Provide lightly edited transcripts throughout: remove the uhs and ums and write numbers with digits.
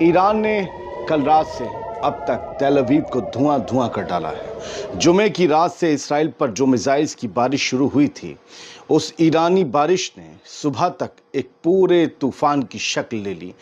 Iran ने कल रात से अब तक तेल अवीव को धुआं धुआं कर डाला है। जुमे की रात से इसराइल पर जो मिसाइल्स की बारिश शुरू हुई थी, उस ईरानी बारिश ने सुबह तक एक पूरे तूफान की शक्ल ले ली।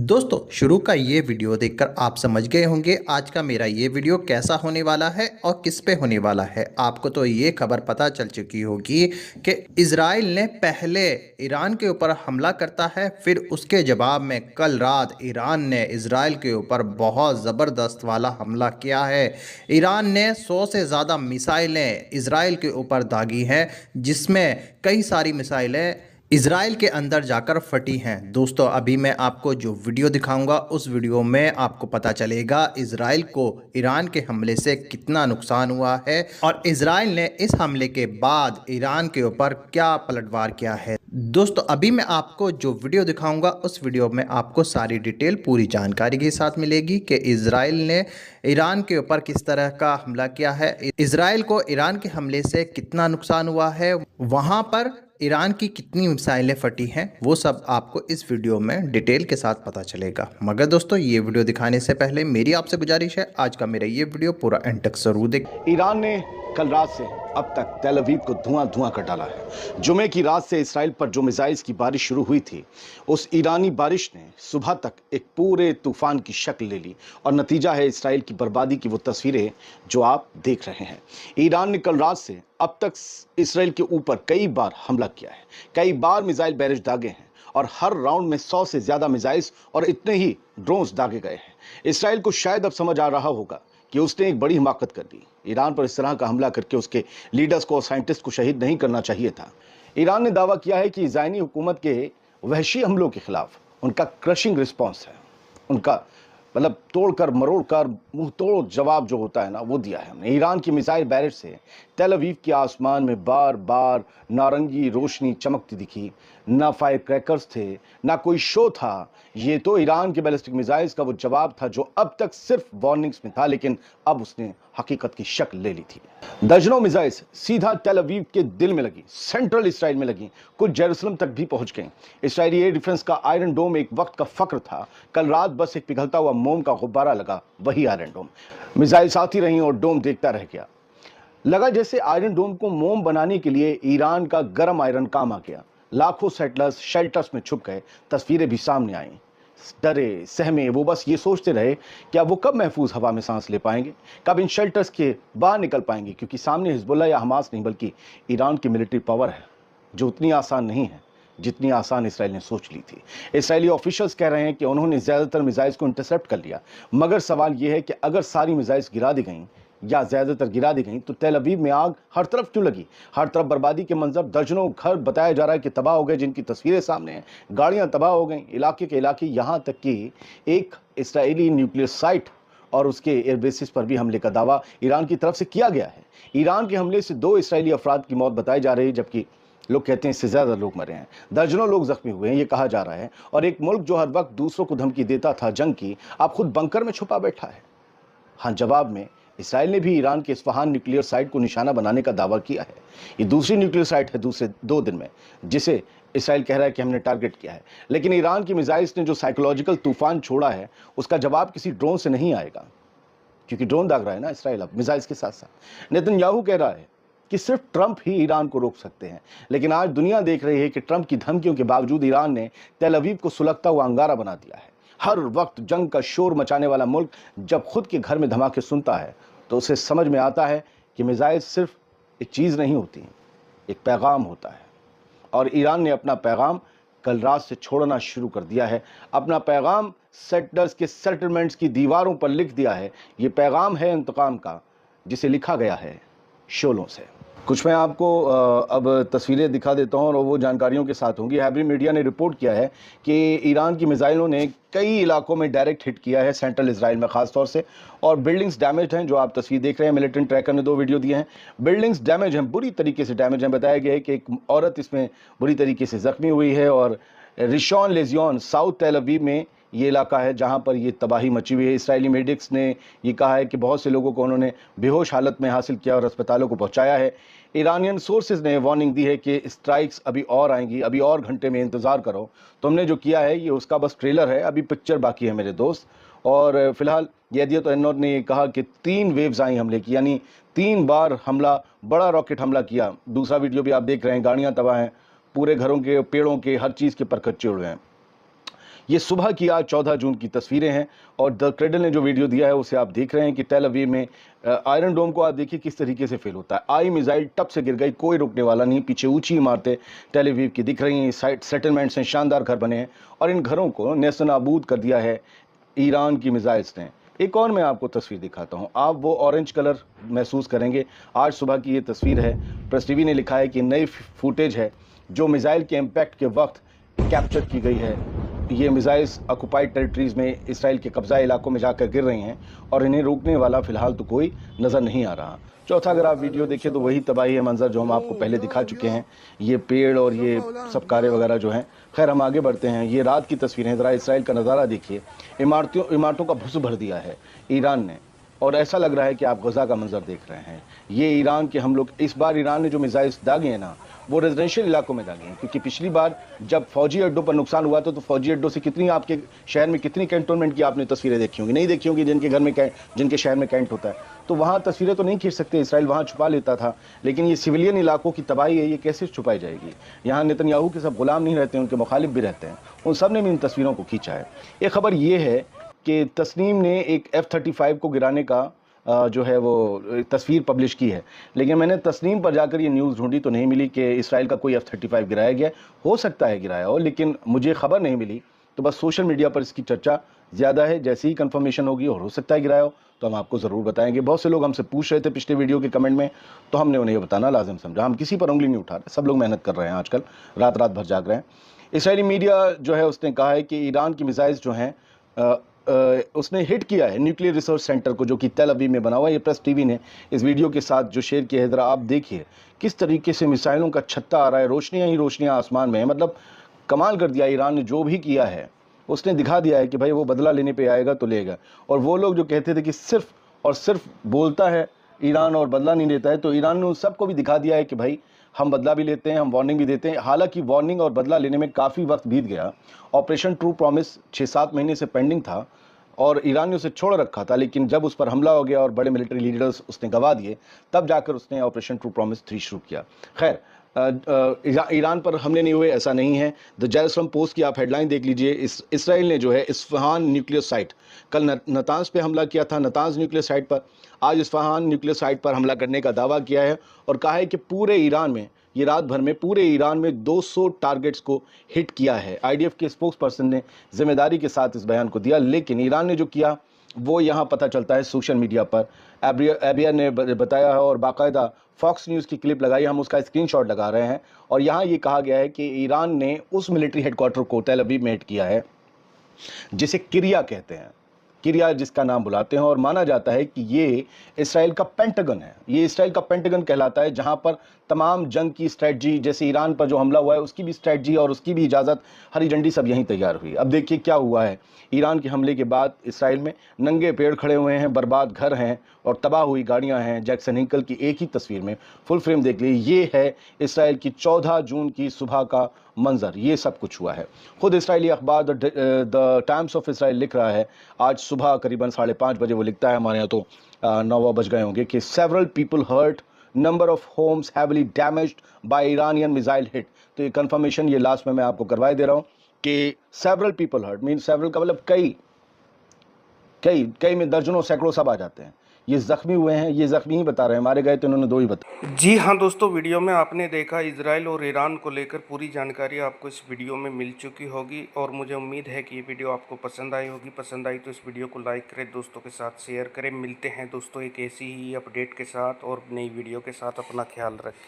दोस्तों, शुरू का ये वीडियो देखकर आप समझ गए होंगे आज का मेरा ये वीडियो कैसा होने वाला है और किस पे होने वाला है। आपको तो ये खबर पता चल चुकी होगी कि इजराइल ने पहले ईरान के ऊपर हमला करता है, फिर उसके जवाब में कल रात ईरान ने इजराइल के ऊपर बहुत ज़बरदस्त वाला हमला किया है। ईरान ने 100 से ज़्यादा मिसाइलें इजराइल के ऊपर दागी हैं, जिसमें कई सारी मिसाइलें इजराइल के अंदर जाकर फटी हैं। दोस्तों, अभी मैं आपको जो वीडियो दिखाऊंगा उस वीडियो में आपको पता चलेगा इजराइल को ईरान के हमले से कितना नुकसान हुआ है और इजराइल ने इस हमले के बाद ईरान के ऊपर क्या पलटवार किया है। दोस्तों, अभी मैं आपको जो वीडियो दिखाऊंगा उस वीडियो में आपको सारी डिटेल पूरी जानकारी के साथ मिलेगी कि इजराइल ने ईरान के ऊपर किस तरह का हमला किया है, इजराइल को ईरान के हमले से कितना नुकसान हुआ है, वहां पर ईरान की कितनी मिसाइलें फटी हैं, वो सब आपको इस वीडियो में डिटेल के साथ पता चलेगा। मगर दोस्तों, ये वीडियो दिखाने से पहले मेरी आपसे गुजारिश है, आज का मेरा ये वीडियो पूरा एंड तक जरूर देखें। ईरान ने कल रात से अब तक तेल अवीव को धुआं धुआं कर डाला है। जुमे की रात से इसराइल पर जो मिसाइल्स की बारिश शुरू हुई थी, उस ईरानी बारिश ने सुबह तक एक पूरे तूफान की शक्ल ले ली और नतीजा है इसराइल की बर्बादी की वो तस्वीरें जो आप देख रहे हैं। ईरान ने कल रात से अब तक इसराइल के ऊपर कई बार हमला किया है, कई बार मिसाइल बैरेज दागे हैं और हर राउंड में 100 से ज्यादा मिसाइल्स और इतने ही ड्रोन्स दागे गए हैं। इसराइल को शायद अब समझ आ रहा होगा कि उसने एक बड़ी हिमाकत कर दी। ईरान पर इस तरह का हमला करके उसके लीडर्स को और साइंटिस्ट को शहीद नहीं करना चाहिए था। ईरान ने दावा किया है कि ज़ायनी हुकूमत के वहशी हमलों के खिलाफ उनका क्रशिंग रिस्पॉन्स है, उनका मतलब तोड़कर मरोड़कर मुंह तोड़ जवाब जो होता है ना, वो दिया है हमने। ईरान की मिसाइल बैरेज से तेल अवीव के आसमान में बार बार नारंगी रोशनी चमकती दिखी। ना फायर क्रैकर्स थे, ना कोई शो था। ये तो ईरान के बैलिस्टिक मिसाइल्स का वो जवाब था जो अब तक सिर्फ वार्निंग्स में था, लेकिन अब उसने हकीकत की शक्ल ले ली थी। दर्जनों मिसाइल्स सीधा तेल अवीव के दिल में लगी, सेंट्रल इसराइल में लगी, कुछ जेरूसलम तक भी पहुंच गई। इसराइली एयर डिफेंस का आयरन डोम एक वक्त का फक्र था। कल रात बस एक पिघलता हुआ मोम का गुब्बारा लगा, वही आयरन डोम। मिसाइल्स आती रही और डोम देखता रह गया। लगा जैसे आयरन डोम को मोम बनाने के लिए ईरान का गर्म आयरन काम आ गया। लाखों सेटलर्स शेल्टर्स में छुप गए। तस्वीरें भी सामने आईं। डरे सहमे वो बस ये सोचते रहे कि अब वो कब महफूज हवा में सांस ले पाएंगे, कब इन शेल्टर्स के बाहर निकल पाएंगे, क्योंकि सामने हिजबुल्लाह या हमास नहीं बल्कि ईरान की मिलिट्री पावर है जो उतनी आसान नहीं है जितनी आसान इसराइल ने सोच ली थी। इसराइली ऑफिशियल्स कह रहे हैं कि उन्होंने ज़्यादातर मिसाइल्स को इंटरसेप्ट कर लिया, मगर सवाल यह है कि अगर सारी मिसाइल्स गिरा दी गई या ज़्यादातर गिरा दी गई तो तेल अवीव में आग हर तरफ क्यों लगी? हर तरफ बर्बादी के मंजर, दर्जनों घर बताया जा रहा है कि तबाह हो गए, जिनकी तस्वीरें सामने हैं। गाड़ियां तबाह हो गई, इलाके के इलाके, यहाँ तक कि एक इस्राएली न्यूक्लियर साइट और उसके एयरबेसिस पर भी हमले का दावा ईरान की तरफ से किया गया है। ईरान के हमले से 2 इस्राएली अफराद की मौत बताई जा रही है, जबकि लोग कहते हैं इससे ज़्यादा लोग मरे हैं। दर्जनों लोग जख्मी हुए हैं, ये कहा जा रहा है। और एक मुल्क जो हर वक्त दूसरों को धमकी देता था जंग की, अब खुद बंकर में छुपा बैठा है। हाँ, जवाब में इसराइल ने भी ईरान के इस्फहान न्यूक्लियर साइट को निशाना बनाने का दावा किया है। ये दूसरी न्यूक्लियर साइट है दूसरे 2 दिन में, जिसे इसराइल कह रहा है कि हमने टारगेट किया है। लेकिन ईरान की मिसाइल्स ने जो साइकोलॉजिकल तूफान छोड़ा है, उसका जवाब किसी ड्रोन से नहीं आएगा, क्योंकि ड्रोन दाग रहा है ना इसराइल अब मिसाइल्स के साथ साथ। नेतन्याहू कह रहा है कि सिर्फ ट्रंप ही ईरान को रोक सकते हैं, लेकिन आज दुनिया देख रही है कि ट्रंप की धमकियों के बावजूद ईरान ने तेल अवीव को सुलगता हुआ अंगारा बना दिया है। हर वक्त जंग का शोर मचाने वाला मुल्क जब खुद के घर में धमाके सुनता है तो उसे समझ में आता है कि मिसाइल सिर्फ एक चीज़ नहीं होती, एक पैगाम होता है। और ईरान ने अपना पैगाम कल रात से छोड़ना शुरू कर दिया है। अपना पैगाम सेटलर्स के सेटलमेंट्स की दीवारों पर लिख दिया है। ये पैगाम है इंतकाम का, जिसे लिखा गया है शोलों से। कुछ मैं आपको अब तस्वीरें दिखा देता हूं और वो जानकारियों के साथ होंगी। हैब्री मीडिया ने रिपोर्ट किया है कि ईरान की मिसाइलों ने कई इलाकों में डायरेक्ट हिट किया है, सेंट्रल इसराइल में खास तौर से, और बिल्डिंग्स डैमेज हैं। जो आप तस्वीर देख रहे हैं, मिलिटेंट ट्रैकर ने 2 वीडियो दिए हैं। बिल्डिंग्स डैमेज हैं, बुरी तरीके से डैमेज हैं। बताया गया है कि एक औरत इसमें बुरी तरीके से जख्मी हुई है। और रिशॉन लेजियन साउथ तेल अवीव में ये इलाका है जहां पर ये तबाही मची हुई है। इसराइली मेडिक्स ने ये कहा है कि बहुत से लोगों को उन्होंने बेहोश हालत में हासिल किया और अस्पतालों को पहुंचाया है। ईरानियन सोर्सेज ने वार्निंग दी है कि स्ट्राइक्स अभी और आएंगी, अभी और घंटे में इंतज़ार करो। तो हमने जो किया है ये उसका बस ट्रेलर है, अभी पिक्चर बाकी है मेरे दोस्त। और फिलहाल येदियत एनोर ने ये कहा कि 3 वेव्स आई हमले की, यानी 3 बार हमला, बड़ा रॉकेट हमला किया। दूसरा वीडियो भी आप देख रहे हैं, गाड़ियां तबाह हैं, पूरे घरों के, पेड़ों के, हर चीज़ के परखच्चे उड़ गए हैं। ये सुबह की आज 14 जून की तस्वीरें हैं और द क्रेडल ने जो वीडियो दिया है उसे आप देख रहे हैं कि टेल अवीव में आयरन डोम को आप देखिए किस तरीके से फेल होता है। आई मिसाइल टप से गिर गई, कोई रुकने वाला नहीं। पीछे ऊंची इमारतें टेल अवीव की दिख रही हैं, साइड सेटलमेंट्स हैं, शानदार घर बने हैं और इन घरों को नेस्त नाबूद कर दिया है ईरान की मिसाइल्स ने। एक और मैं आपको तस्वीर दिखाता हूं, आप वो ऑरेंज कलर महसूस करेंगे। आज सुबह की ये तस्वीर है, प्रेस टीवी ने लिखा है कि नई फुटेज है जो मिसाइल के इम्पैक्ट के वक्त कैप्चर की गई है। ये मिसाइल्स ऑक्युपाइड टेरिटरीज में, इसराइल के कब्जा इलाकों में जाकर गिर रही हैं और इन्हें रोकने वाला फिलहाल तो कोई नज़र नहीं आ रहा। चौथा, अगर आप वीडियो देखें तो वही तबाही है मंजर जो हम आपको पहले दिखा चुके हैं, ये पेड़ और ये सब कारे वगैरह जो हैं। खैर, हम आगे बढ़ते हैं। ये रात की तस्वीरें, ज़रा इसराइल का नज़ारा देखिए। इमारतों का भुस भर दिया है ईरान ने और ऐसा लग रहा है कि आप गजा का मंजर देख रहे हैं। ये ईरान के हम लोग, इस बार ईरान ने जो मिसाइल्स दागे हैं ना, वो रेजिडेंशियल इलाकों में दागे हैं, क्योंकि पिछली बार जब फौजी अड्डों पर नुकसान हुआ था तो फौजी अड्डों से कितनी आपके शहर में कितनी कैंटोनमेंट की आपने तस्वीरें देखी होंगी, नहीं देखी होंगी, जिनके घर में जिनके शहर में कैंट होता है। तो वहाँ तस्वीरें तो नहीं खींच सकते, इसराइल वहाँ छुपा लेता था, लेकिन ये सिविलियन इलाकों की तबाही है, ये कैसे छुपाई जाएगी। यहाँ नेतन्याहू के सब गुलाम नहीं रहते, उनके मुखालिफ भी रहते हैं, उन सब ने भी इन तस्वीरों को खींचा है। एक खबर ये है कि तस्नीम ने एक F-35 को गिराने का जो है वो तस्वीर पब्लिश की है, लेकिन मैंने तस्नीम पर जाकर ये न्यूज़ ढूंढी तो नहीं मिली कि इसराइल का कोई F-35 गिराया गया। हो सकता है गिराया हो, लेकिन मुझे खबर नहीं मिली। तो बस सोशल मीडिया पर इसकी चर्चा ज़्यादा है। जैसे ही कंफर्मेशन होगी और हो सकता है गिराया हो तो हम आपको ज़रूर बताएंगे। बहुत से लोग हमसे पूछ रहे थे पिछले वीडियो के कमेंट में, तो हमने उन्हें ये बताना लाजिम समझा। हम किसी पर उंगली नहीं उठा रहे, सब लोग मेहनत कर रहे हैं, आजकल रात रात भर जाग रहे हैं। इसराइली मीडिया जो है उसने कहा है कि ईरान की मिसाइल्स जो हैं उसने हिट किया है न्यूक्लियर रिसर्च सेंटर को, जो कि तेल अवीव में बना हुआ है। ये प्रेस टीवी ने इस वीडियो के साथ जो शेयर किया है, ज़रा आप देखिए किस तरीके से मिसाइलों का छत्ता आ रहा है, रोशनियाँ ही रोशनियाँ आसमान में है। मतलब कमाल कर दिया ईरान ने, जो भी किया है उसने दिखा दिया है कि भाई वो बदला लेने पे आएगा तो लेगा। और वो लोग जो कहते थे कि सिर्फ और सिर्फ बोलता है ईरान और बदला नहीं लेता है, तो ईरान ने उन सबको भी दिखा दिया है कि भाई हम बदला भी लेते हैं, हम वार्निंग भी देते हैं। हालांकि वार्निंग और बदला लेने में काफ़ी वक्त बीत गया। ऑपरेशन ट्रू प्रॉमिस 6-7 महीने से पेंडिंग था और ईरान ने उसे छोड़ रखा था, लेकिन जब उस पर हमला हो गया और बड़े मिलिट्री लीडर्स उसने गवा दिए, तब जाकर उसने ऑपरेशन ट्रू प्रॉमिस 3 शुरू किया। खैर, ईरान पर हमले नहीं हुए ऐसा नहीं है। द जेरूसलम पोस्ट की आप हेडलाइन देख लीजिए। इसराइल ने जो है इस्फहान न्यूक्लियर साइट, कल नतांज पे हमला किया था, नतांज न्यूक्लियर साइट पर, आज इस्फहान न्यूक्लियर साइट पर हमला करने का दावा किया है और कहा है कि पूरे ईरान में, ये रात भर में पूरे ईरान में 200 टारगेट्स को हिट किया है। आईडीएफ के स्पोक्स पर्सन ने जिम्मेदारी के साथ इस बयान को दिया, लेकिन ईरान ने जो किया वो यहाँ पता चलता है सोशल मीडिया पर। एबियर ने बताया है और बाकायदा फॉक्स न्यूज़ की क्लिप लगाई, हम उसका स्क्रीनशॉट लगा रहे हैं। और यहाँ ये कहा गया है कि ईरान ने उस मिलिट्री हेडक्वार्टर को तेल अवीव में हिट किया है जिसे किरिया कहते हैं, किरिया जिसका नाम बुलाते हैं, और माना जाता है कि ये इसराइल का पेंटागन है। ये इसराइल का पेंटागन कहलाता है, जहां पर तमाम जंग की स्ट्रेटजी, जैसे ईरान पर जो हमला हुआ है उसकी भी स्ट्रेटजी और उसकी भी इजाज़त, हरी झंडी सब यहीं तैयार हुई। अब देखिए क्या हुआ है। ईरान के हमले के बाद इसराइल में नंगे पेड़ खड़े हुए हैं, बर्बाद घर हैं और तबाह हुई गाड़ियां हैं। जैक्सन हिंकल की एक ही तस्वीर में फुल फ्रेम देख लीजिए। ये है इसराइल की 14 जून की सुबह का मंजर, ये सब कुछ हुआ है। खुद इसराइली अखबार द टाइम्स ऑफ इसराइल लिख रहा है, आज सुबह करीबन 5:30 बजे वो लिखता है, हमारे यहाँ तो 9 बज गए होंगे, कि several people hurt, number of homes heavily damaged by Iranian missile hit. तो ये कंफर्मेशन ये लास्ट में मैं आपको करवाए दे रहा हूँ कि several people hurt mean several का मतलब कई कई कई में दर्जनों सैकड़ों सब आ जाते हैं। ये जख्मी हुए हैं, ये जख्मी ही बता रहे हैं, मारे गए तो इन्होंने 2 ही बताया। जी हाँ दोस्तों, वीडियो में आपने देखा इजराइल और ईरान को लेकर पूरी जानकारी आपको इस वीडियो में मिल चुकी होगी और मुझे उम्मीद है कि ये वीडियो आपको पसंद आई होगी। पसंद आई तो इस वीडियो को लाइक करें, दोस्तों के साथ शेयर करें। मिलते हैं दोस्तों एक ऐसी ही अपडेट के साथ और नई वीडियो के साथ। अपना ख्याल रखें।